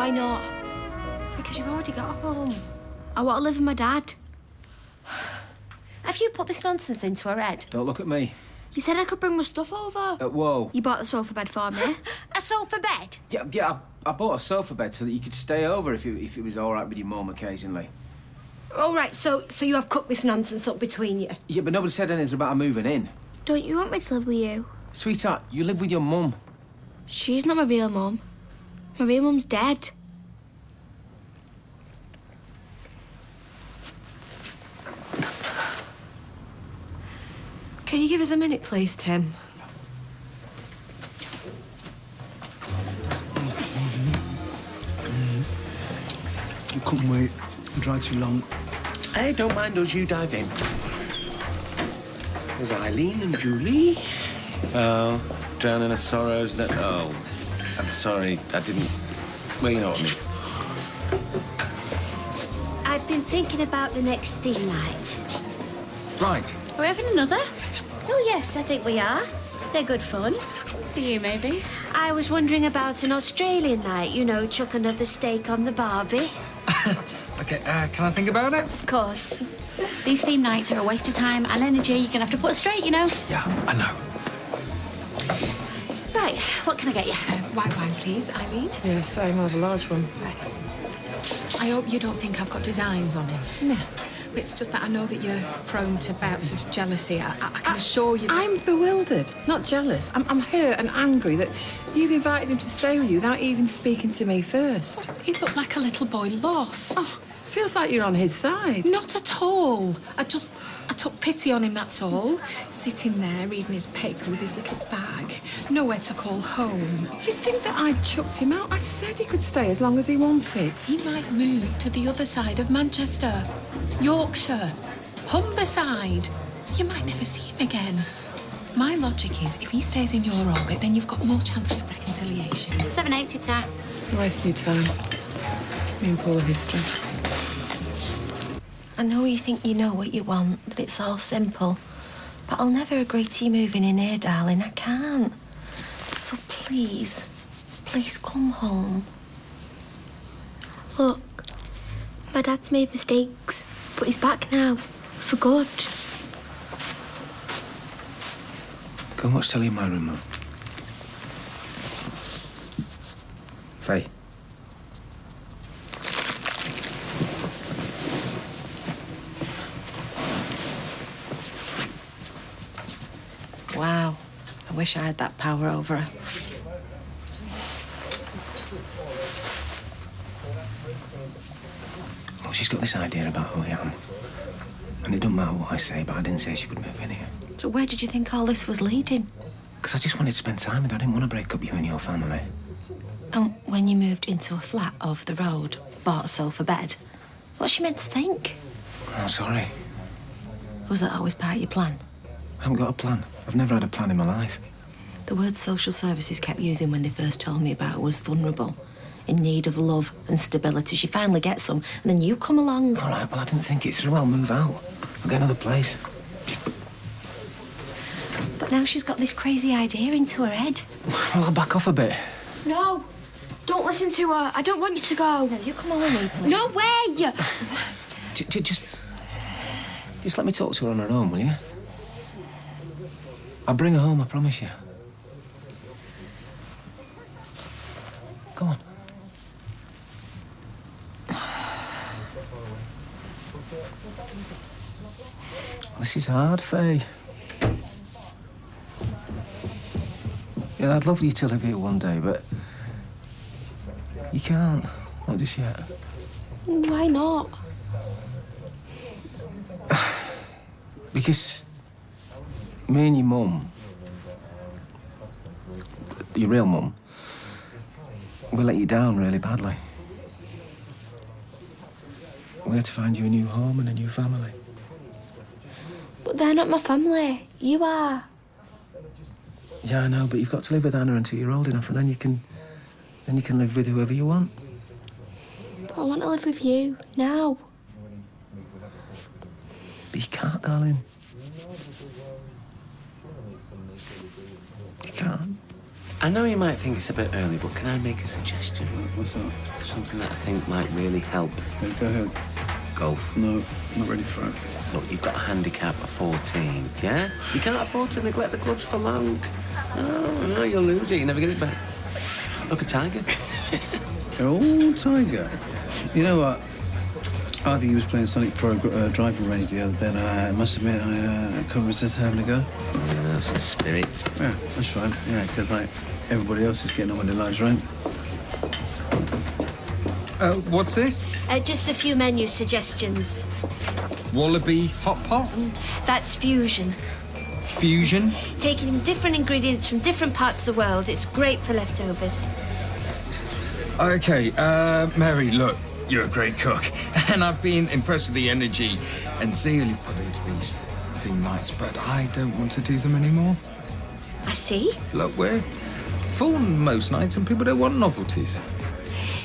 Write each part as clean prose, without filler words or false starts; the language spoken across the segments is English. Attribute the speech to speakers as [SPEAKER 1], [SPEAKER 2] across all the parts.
[SPEAKER 1] why not?
[SPEAKER 2] Because you've already got a home.
[SPEAKER 1] I want to live with my dad.
[SPEAKER 2] Have you put this nonsense into her head?
[SPEAKER 3] Don't look at me.
[SPEAKER 1] You said I could bring my stuff over.
[SPEAKER 3] Whoa.
[SPEAKER 1] You bought the sofa bed for me.
[SPEAKER 2] A sofa bed?
[SPEAKER 3] Yeah, I bought a sofa bed so that you could stay over if it was all right with your mum occasionally.
[SPEAKER 2] All right, so you have cooked this nonsense up between you?
[SPEAKER 3] Yeah, but nobody said anything about her moving in.
[SPEAKER 1] Don't you want me to live with you?
[SPEAKER 3] Sweetheart, you live with your mum.
[SPEAKER 1] She's not my real mum. My real mum's dead.
[SPEAKER 2] Can you give us a minute, please, Tim?
[SPEAKER 4] You couldn't wait. You dried too long.
[SPEAKER 5] Hey, don't mind us, you dive in. There's Eileen and Julie. Oh, drowning her sorrows. No, oh, I'm sorry, I didn't... Well, you know what I mean.
[SPEAKER 2] I've been thinking about the next theme night.
[SPEAKER 4] Right.
[SPEAKER 6] Are we having another?
[SPEAKER 2] Oh, yes, I think we are. They're good fun.
[SPEAKER 6] For you, maybe?
[SPEAKER 2] I was wondering about an Australian night, you know, chuck another steak on the barbie.
[SPEAKER 4] OK, can I think about it?
[SPEAKER 2] Of course.
[SPEAKER 6] These theme nights are a waste of time and energy. You're going to have to put it straight, you know.
[SPEAKER 4] Yeah, I know.
[SPEAKER 6] Right, what can I get you?
[SPEAKER 7] White wine, please, Eileen.
[SPEAKER 8] Yes, I'll have a large one.
[SPEAKER 7] I hope you don't think I've got designs on it.
[SPEAKER 8] No.
[SPEAKER 7] It's just that I know that you're prone to bouts of jealousy. I can assure you that...
[SPEAKER 8] I'm bewildered, not jealous. I'm hurt and angry that you've invited him to stay with you without even speaking to me first.
[SPEAKER 7] He looked like a little boy lost.
[SPEAKER 8] Oh, feels like you're on his side.
[SPEAKER 7] Not at all. I took pity on him, that's all. Sitting there, reading his paper with his little bag. Nowhere to call home.
[SPEAKER 8] You'd think that I'd chucked him out. I said he could stay as long as he wanted.
[SPEAKER 7] He might move to the other side of Manchester. Yorkshire. Humberside. You might never see him again. My logic is, if he stays in your orbit, then you've got more chances of reconciliation.
[SPEAKER 6] 780, Ta.
[SPEAKER 8] You're wasting your time. Me and Paul are history.
[SPEAKER 2] I know you think you know what you want, that it's all simple. But I'll never agree to you moving in here, darling. I can't. So please, please come home.
[SPEAKER 1] Look, my dad's made mistakes, but he's back now, for good.
[SPEAKER 3] Go and watch telly in my room, love. Faye.
[SPEAKER 2] Wow. I wish I had that power over her.
[SPEAKER 3] Well, she's got this idea about who I am. And it doesn't matter what I say, but I didn't say she could move in here.
[SPEAKER 2] So where did you think all this was leading?
[SPEAKER 3] Because I just wanted to spend time with her. I didn't want to break up you and your family.
[SPEAKER 2] And when you moved into a flat over the road, bought a sofa bed, what's she meant to think?
[SPEAKER 3] I'm sorry.
[SPEAKER 2] Was that always part of your plan?
[SPEAKER 3] I haven't got a plan. I've never had a plan in my life.
[SPEAKER 2] The word social services kept using when they first told me about her was vulnerable, in need of love and stability. She finally gets some, and then you come along.
[SPEAKER 3] All right, well, I didn't think it through. I'll move out. I'll get another place.
[SPEAKER 2] But now she's got this crazy idea into her head.
[SPEAKER 3] Well, I'll back off a bit.
[SPEAKER 1] No, don't listen to her. I don't want you to go.
[SPEAKER 2] No, you come on with me, please.
[SPEAKER 1] No way!
[SPEAKER 3] Just let me talk to her on her own, will you? I'll bring her home, I promise you. Go on. This is hard, Faye. Yeah, I'd love you to live here one day, but you can't. Not just yet.
[SPEAKER 1] Why not?
[SPEAKER 3] Because me and your mum, your real mum, we let you down really badly. We had to find you a new home and a new family.
[SPEAKER 1] But they're not my family. You are.
[SPEAKER 3] Yeah, I know, but you've got to live with Anna until you're old enough, and then you can live with whoever you want.
[SPEAKER 1] But I want to live with you now.
[SPEAKER 3] But you can't, darling. You can't.
[SPEAKER 5] I know you might think it's a bit early, but can I make a suggestion?
[SPEAKER 4] What's that?
[SPEAKER 5] Something that I think might really help.
[SPEAKER 4] Yeah, go ahead.
[SPEAKER 5] Golf.
[SPEAKER 4] No, not ready for it.
[SPEAKER 5] Look, you've got a handicap of 14, yeah? You can't afford to neglect the clubs for long. No, you'll lose it. You never get it back. Look, a tiger.
[SPEAKER 4] Oh, Tiger. You know what? Artie was playing Sonic Pro driving range the other day, and I must admit I couldn't resist having a go.
[SPEAKER 5] Yeah, that's the spirit.
[SPEAKER 4] Yeah, that's right. Yeah, because, like, everybody else is getting on with their lives, right?
[SPEAKER 3] What's this?
[SPEAKER 1] Just a few menu suggestions.
[SPEAKER 3] Wallaby hot pot?
[SPEAKER 1] That's fusion.
[SPEAKER 3] Fusion?
[SPEAKER 1] Taking different ingredients from different parts of the world. It's great for leftovers.
[SPEAKER 3] OK, Mary, look, you're a great cook. And I've been impressed with the energy and zeal you put into these theme nights, but I don't want to do them anymore.
[SPEAKER 1] I see.
[SPEAKER 3] Look, we're full most nights and people don't want novelties.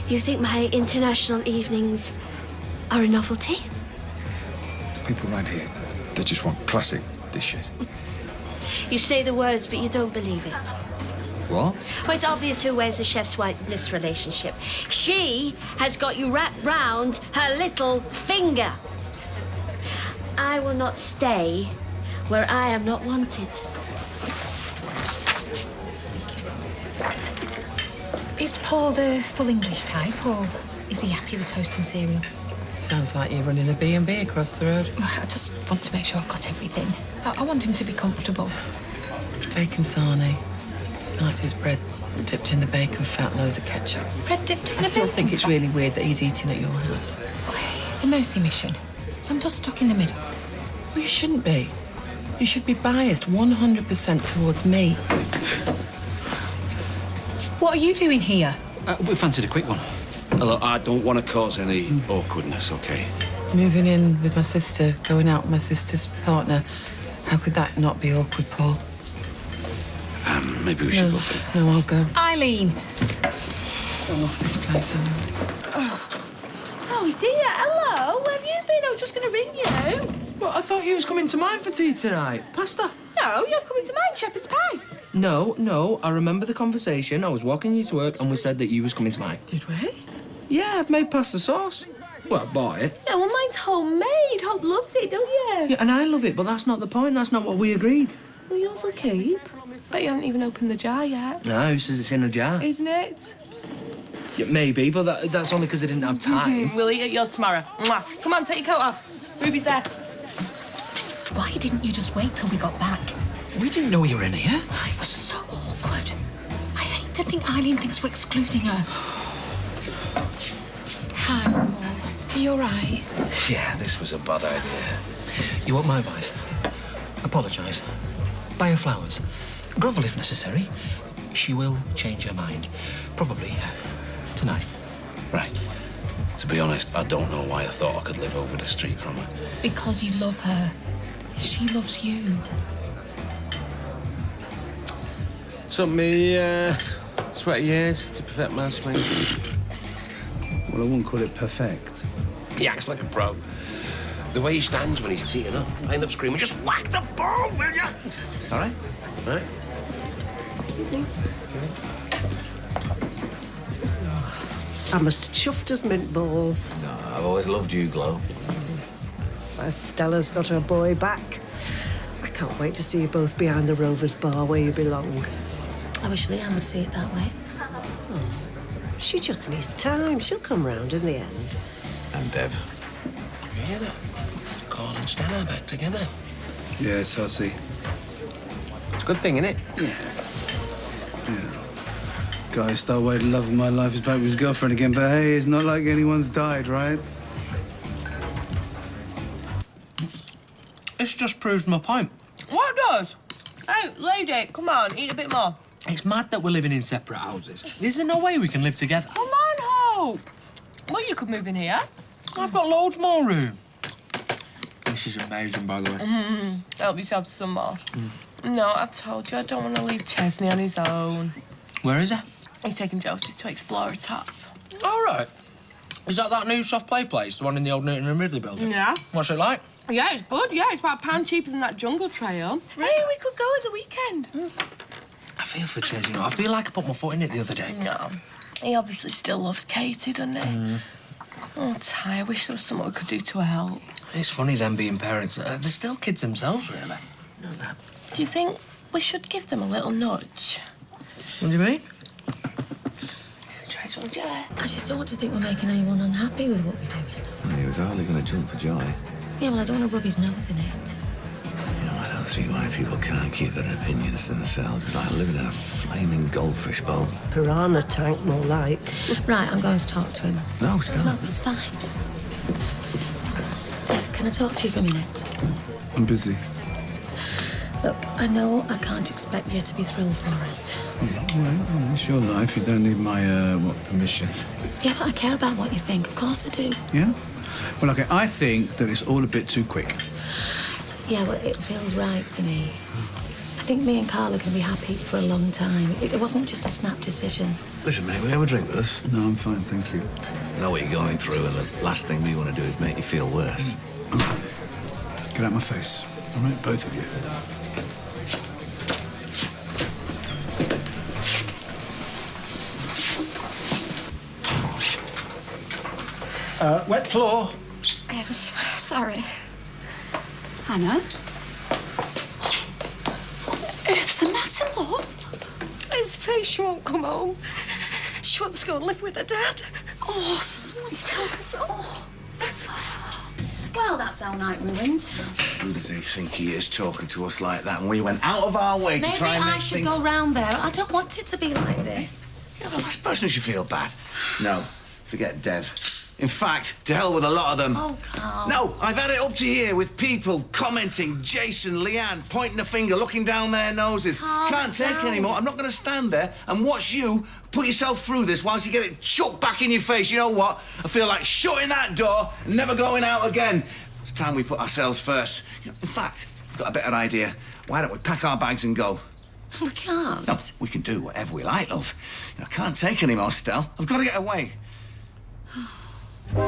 [SPEAKER 1] You think my international evenings are a novelty?
[SPEAKER 3] People around here, they just want classic dishes.
[SPEAKER 1] You say the words, but you don't believe it.
[SPEAKER 3] What?
[SPEAKER 1] Well, it's obvious who wears the chef's wife in this relationship. She has got you wrapped round her little finger. I will not stay where I am not wanted.
[SPEAKER 7] Is Paul the full English type, or is he happy with toast and cereal?
[SPEAKER 8] Sounds like you're running a B&B across the road.
[SPEAKER 7] I just want to make sure I've got everything. I want him to be comfortable.
[SPEAKER 8] Bacon sarnie. Likes his bread dipped in the bacon fat, loads of ketchup.
[SPEAKER 7] Bread dipped in the
[SPEAKER 8] I still
[SPEAKER 7] bacon
[SPEAKER 8] think it's
[SPEAKER 7] fat?
[SPEAKER 8] really weird that he's eating at your house.
[SPEAKER 7] It's a mercy mission. I'm just stuck in the middle.
[SPEAKER 8] Well, you shouldn't be. You should be biased 100% towards me.
[SPEAKER 7] What are you doing here?
[SPEAKER 9] We fancied a quick one. Although I don't want to cause any awkwardness, OK?
[SPEAKER 8] Moving in with my sister, going out with my sister's partner. How could that not be awkward, Paul?
[SPEAKER 9] Maybe we should go for it.
[SPEAKER 8] No, I'll go.
[SPEAKER 7] Eileen!
[SPEAKER 8] I'm off this place.
[SPEAKER 2] Oh, he's here. Hello. Where have you been? I was just going to ring you.
[SPEAKER 10] Well, I thought you was coming to mine for tea tonight. Pasta?
[SPEAKER 2] No, you're coming to mine, shepherd's pie.
[SPEAKER 10] No. I remember the conversation. I was walking you to work and we said that you was coming to mine.
[SPEAKER 2] Did we?
[SPEAKER 10] Yeah, I've made pasta sauce. Well, I bought it.
[SPEAKER 2] Yeah, well, mine's homemade. Hope loves it, don't you?
[SPEAKER 10] Yeah, and I love it, but that's not the point. That's not what we agreed.
[SPEAKER 2] Well, yours will keep. Bet you haven't even opened the jar yet.
[SPEAKER 10] No, who says it's in a jar?
[SPEAKER 2] Isn't it?
[SPEAKER 10] Yeah, maybe, but that's only because I didn't have time.
[SPEAKER 2] We'll eat at yours tomorrow. Mwah. Come on, take your coat off. Ruby's there.
[SPEAKER 7] Why didn't you just wait till we got back?
[SPEAKER 10] We didn't know you were in here.
[SPEAKER 7] It was so awkward. I hate to think Eileen thinks we're excluding her. Hi, Paul. Are you all right?
[SPEAKER 9] Yeah, this was a bad idea.
[SPEAKER 11] You want my advice? Apologise. Buy her flowers. Grovel if necessary. She will change her mind. Probably tonight.
[SPEAKER 9] Right. To be honest, I don't know why I thought I could live over the street from her.
[SPEAKER 7] Because you love her. She loves you.
[SPEAKER 5] Took me 20 years to perfect my swing.
[SPEAKER 4] Well, I wouldn't call it perfect.
[SPEAKER 9] He acts like a pro. The way he stands when he's teeing up, I end up screaming, just whack the ball, will you? All right? All right.
[SPEAKER 12] I'm as chuffed as mint balls.
[SPEAKER 9] No, I've always loved you, Glo.
[SPEAKER 12] As Stella's got her boy back. I can't wait to see you both behind the Rovers bar where you belong.
[SPEAKER 2] I wish Leanne would see it that way.
[SPEAKER 12] Oh, she just needs time. She'll come round in the end.
[SPEAKER 9] And Dev. You hear that? Carl and Stella back together.
[SPEAKER 4] Yes, I see.
[SPEAKER 5] It's a good thing, isn't it?
[SPEAKER 4] Yeah. Guy who started away the love of my life is back with his girlfriend again, but hey, it's not like anyone's died, right?
[SPEAKER 10] This just proves my point.
[SPEAKER 2] What does? Hey, lady, come on, eat a bit more.
[SPEAKER 10] It's mad that we're living in separate houses. There's no way we can live together.
[SPEAKER 2] Come on, Hope. Well, you could move in here.
[SPEAKER 10] I've got loads more room. This is amazing, by the way.
[SPEAKER 2] Help yourself to some more. No, I told you, I don't want to leave Chesney on his own.
[SPEAKER 10] Where is he?
[SPEAKER 2] He's taking Josie to explore her tots.
[SPEAKER 10] All right. Is that new soft play place, the one in the old Newton and Ridley building?
[SPEAKER 2] Yeah.
[SPEAKER 10] What's it like?
[SPEAKER 2] Yeah, it's good. Yeah, it's about £1 cheaper than that jungle trail. Hey, we could go at the weekend.
[SPEAKER 10] I feel for Ches, you know. I feel like I put my foot in it the other day.
[SPEAKER 2] No. He obviously still loves Katie, doesn't he? Oh, Ty, I wish there was something we could do to help.
[SPEAKER 10] It's funny, them being parents. They're still kids themselves, really.
[SPEAKER 2] Do you think we should give them a little nudge?
[SPEAKER 10] What do you mean?
[SPEAKER 2] Try some jelly. I just don't want to think we're making anyone unhappy with what we're doing.
[SPEAKER 4] Well, he was hardly going to jump for joy.
[SPEAKER 2] Yeah, well, I don't want to rub his nose in it.
[SPEAKER 4] You know, I don't see why people can't keep their opinions to themselves. It's like living in a flaming goldfish bowl.
[SPEAKER 12] Piranha tank, more like.
[SPEAKER 2] Right, I'm going to talk to him.
[SPEAKER 4] No, stop.
[SPEAKER 2] No, it's fine. Dave, can I talk to you for a minute?
[SPEAKER 4] I'm busy.
[SPEAKER 2] Look, I know I can't expect you to be thrilled for us.
[SPEAKER 4] Well, it's your life. You don't need my, permission.
[SPEAKER 2] Yeah, but I care about what you think. Of course I do.
[SPEAKER 4] Yeah? Well, OK, I think that it's all a bit too quick.
[SPEAKER 2] Yeah, well, it feels right for me. I think me and Carl are going to be happy for a long time. It wasn't just a snap decision.
[SPEAKER 4] Listen, mate, will you have a drink with us? No, I'm fine, thank you. I know what you're going through, and the last thing we want to do is make you feel worse. Get out my face. All right, both of you.
[SPEAKER 13] Wet floor.
[SPEAKER 2] I was sorry.
[SPEAKER 6] Hannah? What's the matter, love?
[SPEAKER 2] His face, she won't come home. She wants to go and live with her dad.
[SPEAKER 6] Oh, sweetheart. Oh.
[SPEAKER 1] Well, that's our night ruined.
[SPEAKER 4] Who does he think he is talking to us like that? And we went out of our way to try and make things...
[SPEAKER 1] Maybe I should go round there. I don't want it to be like this.
[SPEAKER 4] You're the last person who should feel bad. No, forget Dev. In fact, to hell with a lot of them.
[SPEAKER 1] Oh, Carl.
[SPEAKER 4] No, I've had it up to here with people commenting, Jason, Leanne, pointing a finger, looking down their noses. Can't take anymore. I'm not going to stand there and watch you put yourself through this whilst you get it chucked back in your face. You know what? I feel like shutting that door and never going out again. It's time we put ourselves first. You know, in fact, I've got a better idea. Why don't we pack our bags and go?
[SPEAKER 1] We can't.
[SPEAKER 4] No, we can do whatever we like, love. You know, I can't take any more, Stell. I've got to get away. I'm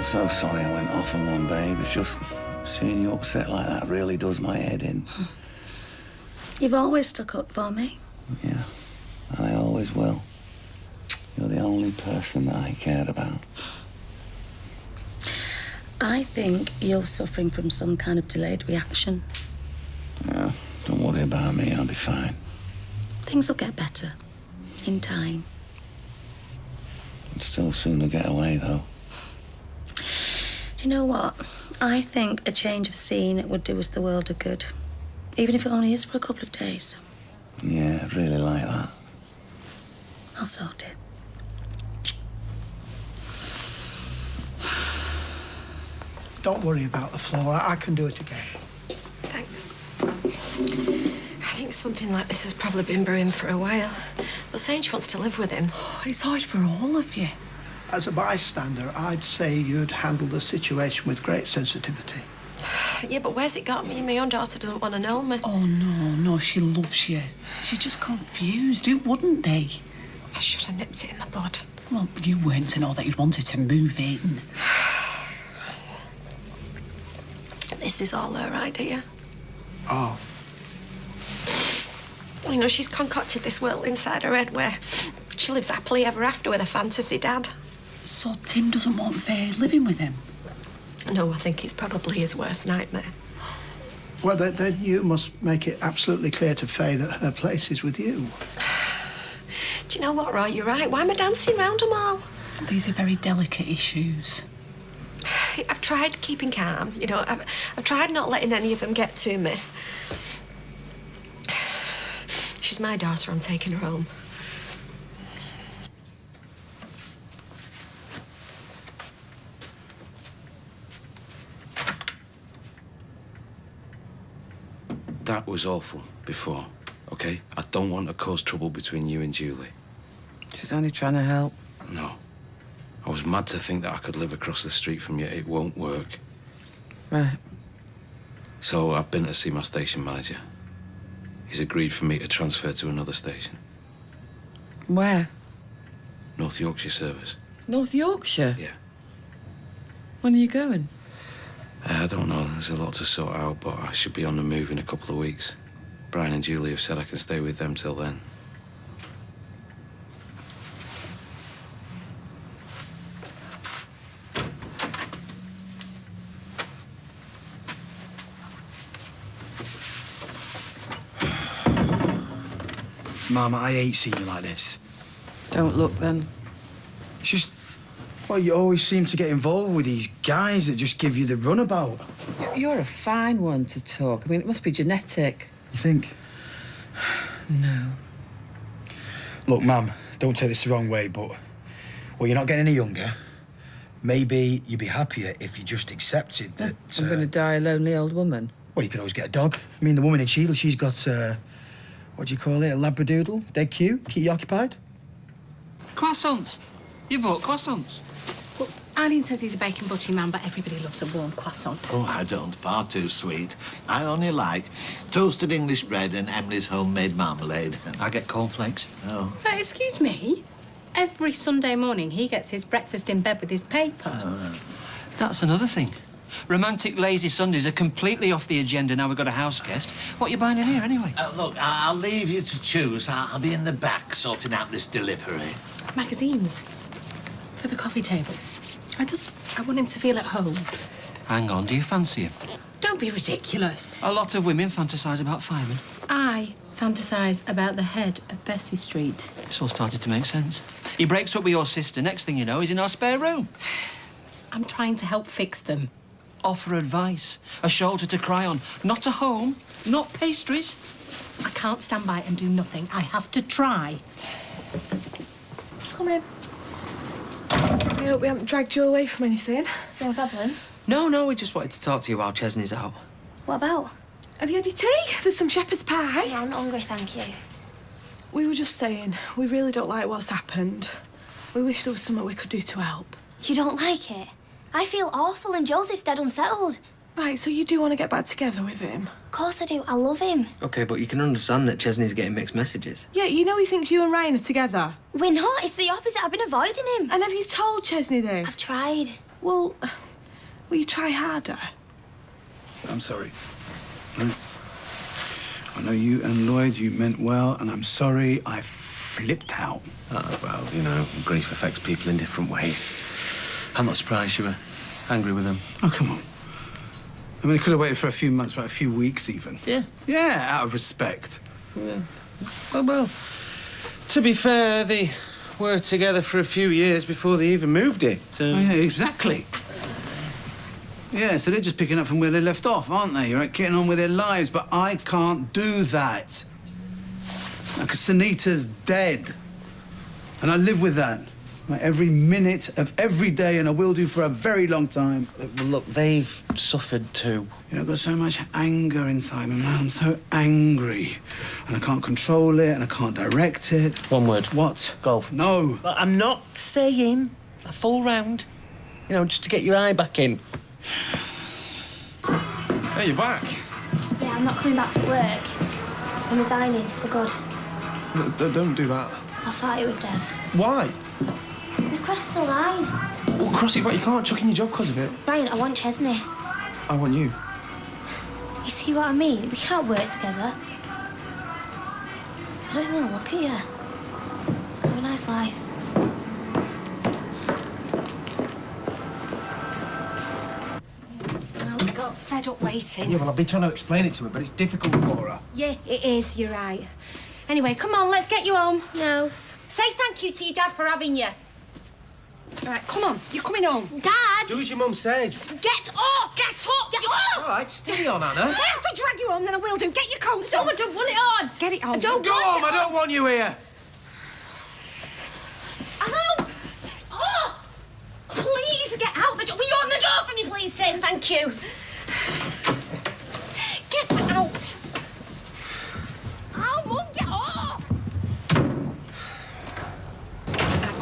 [SPEAKER 4] so sorry I went off on one, babe. It's just seeing you upset like that really does my head in.
[SPEAKER 6] You've always stuck up for me.
[SPEAKER 4] Yeah, and I always will. You're the only person that I cared about.
[SPEAKER 6] I think you're suffering from some kind of delayed reaction.
[SPEAKER 4] Yeah, don't worry about me. I'll be fine.
[SPEAKER 6] Things will get better. In time.
[SPEAKER 4] I'd still sooner get away, though.
[SPEAKER 6] Do you know what? I think a change of scene would do us the world of good. Even if it only is for a couple of days.
[SPEAKER 4] Yeah, I'd really like that.
[SPEAKER 6] I'll sort it.
[SPEAKER 13] Don't worry about the floor. I can do it again.
[SPEAKER 2] Thanks. I think something like this has probably been brewing for a while. But saying she wants to live with him...
[SPEAKER 7] Oh, it's hard for all of you.
[SPEAKER 13] As a bystander, I'd say you'd handle the situation with great sensitivity.
[SPEAKER 2] Yeah, but where's it got me? My own daughter doesn't want to know me.
[SPEAKER 7] Oh, no, she loves you. She's just confused. Who wouldn't be?
[SPEAKER 2] I should have nipped it in the bud.
[SPEAKER 7] Well, you weren't to know that you'd wanted to move in.
[SPEAKER 2] This is all her idea.
[SPEAKER 13] Oh.
[SPEAKER 2] You know, she's concocted this world inside her head where she lives happily ever after with a fantasy dad.
[SPEAKER 7] So Tim doesn't want Faye living with him?
[SPEAKER 2] No, I think it's probably his worst nightmare.
[SPEAKER 13] Well, then you must make it absolutely clear to Faye that her place is with you.
[SPEAKER 2] Do you know what, Roy? You're right. Why am I dancing round them all?
[SPEAKER 7] These are very delicate issues.
[SPEAKER 2] I've tried keeping calm, you know. I've tried not letting any of them get to me. She's my daughter. I'm taking her home.
[SPEAKER 14] That was awful before, OK? I don't want to cause trouble between you and Julie.
[SPEAKER 15] She's only trying to help.
[SPEAKER 14] No. I was mad to think that I could live across the street from you. It won't work.
[SPEAKER 15] Right.
[SPEAKER 14] So I've been to see my station manager. He's agreed for me to transfer to another station.
[SPEAKER 15] Where?
[SPEAKER 14] North Yorkshire service.
[SPEAKER 15] North Yorkshire?
[SPEAKER 14] Yeah.
[SPEAKER 15] When are you going?
[SPEAKER 14] I don't know. There's a lot to sort out, but I should be on the move in a couple of weeks. Brian and Julie have said I can stay with them till then.
[SPEAKER 16] Mum, I hate seeing you like this.
[SPEAKER 15] Don't look then.
[SPEAKER 16] It's just, well, you always seem to get involved with these guys that just give you the runabout.
[SPEAKER 15] You're a fine one to talk. I mean, it must be genetic.
[SPEAKER 16] You think?
[SPEAKER 15] No.
[SPEAKER 16] Look, Mum, don't take this the wrong way, but, well, you're not getting any younger. Maybe you'd be happier if you just accepted that...
[SPEAKER 15] I'm going to die a lonely old woman.
[SPEAKER 16] Well, you could always get a dog. I mean, the woman in Sheila, she's got, what do you call it, a Labradoodle? Dead cute, keep you occupied.
[SPEAKER 11] Croissants. You bought croissants.
[SPEAKER 7] Well, Eileen says he's a bacon butty man, but everybody loves a warm croissant.
[SPEAKER 17] Oh, I don't. Far too sweet. I only like toasted English bread and Emily's homemade marmalade.
[SPEAKER 11] I get cornflakes.
[SPEAKER 17] Oh.
[SPEAKER 7] Excuse me? Every Sunday morning he gets his breakfast in bed with his paper.
[SPEAKER 11] That's another thing. Romantic lazy Sundays are completely off the agenda now we've got a house guest. What are you buying in here, anyway?
[SPEAKER 17] Look, I'll leave you to choose. I'll be in the back sorting out this delivery.
[SPEAKER 7] Magazines for the coffee table. I want him to feel at home.
[SPEAKER 11] Hang on, do you fancy him?
[SPEAKER 7] Don't be ridiculous.
[SPEAKER 11] A lot of women fantasise about firemen.
[SPEAKER 7] I fantasise about the head of Bessie Street.
[SPEAKER 11] It's all started to make sense. He breaks up with your sister. Next thing you know, he's in our spare room.
[SPEAKER 7] I'm trying to help fix them.
[SPEAKER 11] Offer advice, a shoulder to cry on, not a home, not pastries.
[SPEAKER 7] I can't stand by and do nothing. I have to try.
[SPEAKER 2] Come in. I hope we haven't dragged you away from anything.
[SPEAKER 1] Is there a problem?
[SPEAKER 10] No, we just wanted to talk to you while Chesney's out.
[SPEAKER 1] What about?
[SPEAKER 2] Have you had your tea? There's some shepherd's pie.
[SPEAKER 1] No, I'm not hungry, thank you.
[SPEAKER 2] We were just saying, we really don't like what's happened. We wish there was something we could do to help.
[SPEAKER 1] You don't like it? I feel awful and Joseph's dead unsettled.
[SPEAKER 2] Right, so you do want to get back together with him?
[SPEAKER 1] Of course I do. I love him.
[SPEAKER 10] OK, but you can understand that Chesney's getting mixed messages.
[SPEAKER 2] Yeah, you know he thinks you and Ryan are together.
[SPEAKER 1] We're not. It's the opposite. I've been avoiding him.
[SPEAKER 2] And have you told Chesney this?
[SPEAKER 1] I've tried.
[SPEAKER 2] Well, will you try harder?
[SPEAKER 13] I'm sorry. No. I know you and Lloyd, you meant well, and I'm sorry I flipped out.
[SPEAKER 5] Oh, well, you know, grief affects people in different ways. I'm not surprised you were angry with him.
[SPEAKER 13] Oh, come on. I mean, I could have waited for a few months, for a few weeks even.
[SPEAKER 5] Yeah.
[SPEAKER 13] Yeah, out of respect.
[SPEAKER 5] Yeah. Well, to be fair, they were together for a few years before they even moved here. So...
[SPEAKER 13] Oh, yeah, exactly. Yeah, so they're just picking up from where they left off, aren't they? Right, getting on with their lives, but I can't do that. Because Sunita's dead. And I live with that. Like, every minute of every day, and I will do for a very long time.
[SPEAKER 5] Well, look, they've suffered too.
[SPEAKER 13] You know, I've got so much anger inside me, man. I'm so angry. And I can't control it, and I can't direct it.
[SPEAKER 5] One word.
[SPEAKER 13] What?
[SPEAKER 5] Golf.
[SPEAKER 13] No.
[SPEAKER 5] But I'm not saying a full round. You know, just to get your eye back in.
[SPEAKER 3] Hey, you're back.
[SPEAKER 1] Yeah, I'm not coming back to work. I'm resigning for good.
[SPEAKER 3] No, don't do that.
[SPEAKER 1] I'll sort it with Dev.
[SPEAKER 3] Why?
[SPEAKER 1] We crossed the line.
[SPEAKER 3] Well, cross it, but you can't chuck in your job because of it.
[SPEAKER 1] Brian, I want Chesney.
[SPEAKER 3] I want you.
[SPEAKER 1] You see what I mean? We can't work together. I don't even want to look at you. Have a nice life.
[SPEAKER 2] Well, we got fed up waiting.
[SPEAKER 10] Yeah, well, I've been trying to explain it to her, but it's difficult for her.
[SPEAKER 2] Yeah, it is, you're right. Anyway, come on, let's get you home.
[SPEAKER 1] No.
[SPEAKER 2] Say thank you to your dad for having you. All right, come on, you're coming home.
[SPEAKER 1] Dad!
[SPEAKER 10] Do as your mum says.
[SPEAKER 2] Get up! Get up! Get up!
[SPEAKER 10] All right, steady on, Anna.
[SPEAKER 2] I have to drag you home, then I will do. Get your coat on.
[SPEAKER 1] No, I don't want it on.
[SPEAKER 2] Get it on.
[SPEAKER 1] I don't
[SPEAKER 10] Go
[SPEAKER 1] want
[SPEAKER 10] home,
[SPEAKER 1] it
[SPEAKER 10] I don't want you here.
[SPEAKER 1] Ow! Oh!
[SPEAKER 2] Please get out the door. Will you open the door for me, please, Tim? Thank you. Get out.
[SPEAKER 1] Ow, Mum, get off!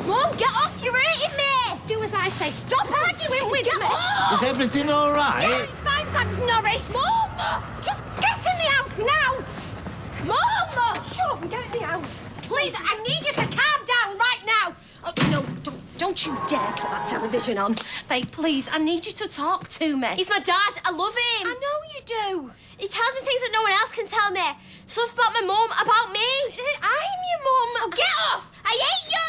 [SPEAKER 1] Mum, get off, you're hurting me!
[SPEAKER 2] Do as I say. Stop arguing with
[SPEAKER 1] Get
[SPEAKER 2] me.
[SPEAKER 1] off!
[SPEAKER 17] Is everything all right?
[SPEAKER 2] Yeah, it's fine, thanks, Norris.
[SPEAKER 1] Mum!
[SPEAKER 2] Just get in the house now.
[SPEAKER 1] Mum!
[SPEAKER 2] Shut up and get in the house. Please, I need you to calm down right now. Oh, don't you dare put that television on. Babe, please, I need you to talk to me.
[SPEAKER 1] He's my dad. I love him.
[SPEAKER 2] I know you do.
[SPEAKER 1] He tells me things that no one else can tell me. Stuff about my mum, about me.
[SPEAKER 2] I'm your mum.
[SPEAKER 1] Oh, get off! I hate you!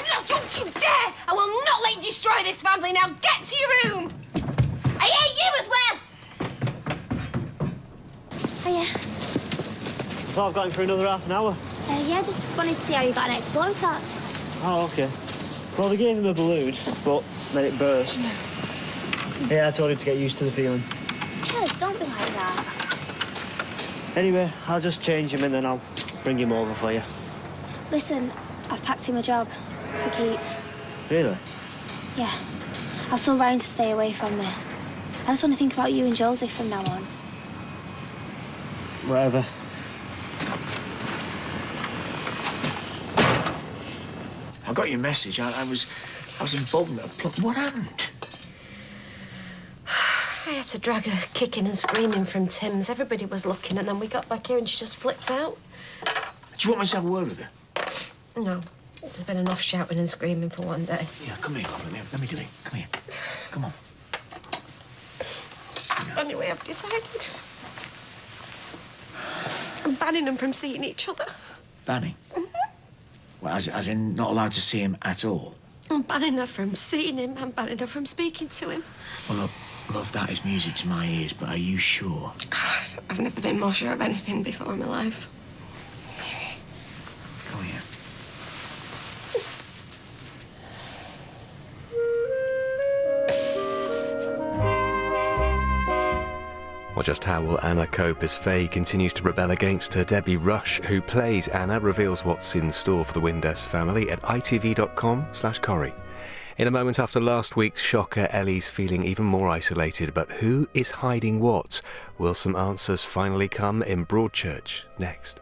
[SPEAKER 2] No, don't you dare! I will not let you destroy this family. Now get to your room.
[SPEAKER 1] I hate you as well!
[SPEAKER 18] Hiya.
[SPEAKER 19] Thought I've got him for another half an hour.
[SPEAKER 18] Yeah, just wanted to see how you got an explode tart.
[SPEAKER 19] Oh, OK. Well, they gave him a balloon, but then it burst. Yeah, I told him to get used to the feeling.
[SPEAKER 18] Cheers, don't be like that.
[SPEAKER 19] Anyway, I'll just change him and then I'll bring him over for you.
[SPEAKER 18] Listen, I've packed him a job for keeps.
[SPEAKER 19] Really?
[SPEAKER 18] Yeah. I've told Ryan to stay away from me. I just want to think about you and Joseph from now on.
[SPEAKER 19] Whatever.
[SPEAKER 17] I got your message. I was emboldened. What happened?
[SPEAKER 2] I had to drag her kicking and screaming from Tim's. Everybody was looking, and then we got back here and she just flipped out.
[SPEAKER 17] Do you want me to have a word with her?
[SPEAKER 2] No. There's been enough shouting and screaming for one day.
[SPEAKER 17] Yeah, come here, love. Let me do it. Come here. Come on.
[SPEAKER 2] Anyway, I've decided. I'm banning them from seeing each other.
[SPEAKER 17] Banning? Well, as in not allowed to see him at all?
[SPEAKER 2] I'm banning her from seeing him. I'm banning her from speaking to him.
[SPEAKER 17] Well, look, love, that is music to my ears, but are you sure?
[SPEAKER 2] I've never been more sure of anything before in my life.
[SPEAKER 17] Come here.
[SPEAKER 20] Well, just how will Anna cope as Faye continues to rebel against her? Debbie Rush, who plays Anna, reveals what's in store for the Windass family at itv.com/Corrie. In a moment after last week's shocker, Ellie's feeling even more isolated. But who is hiding what? Will some answers finally come in Broadchurch next?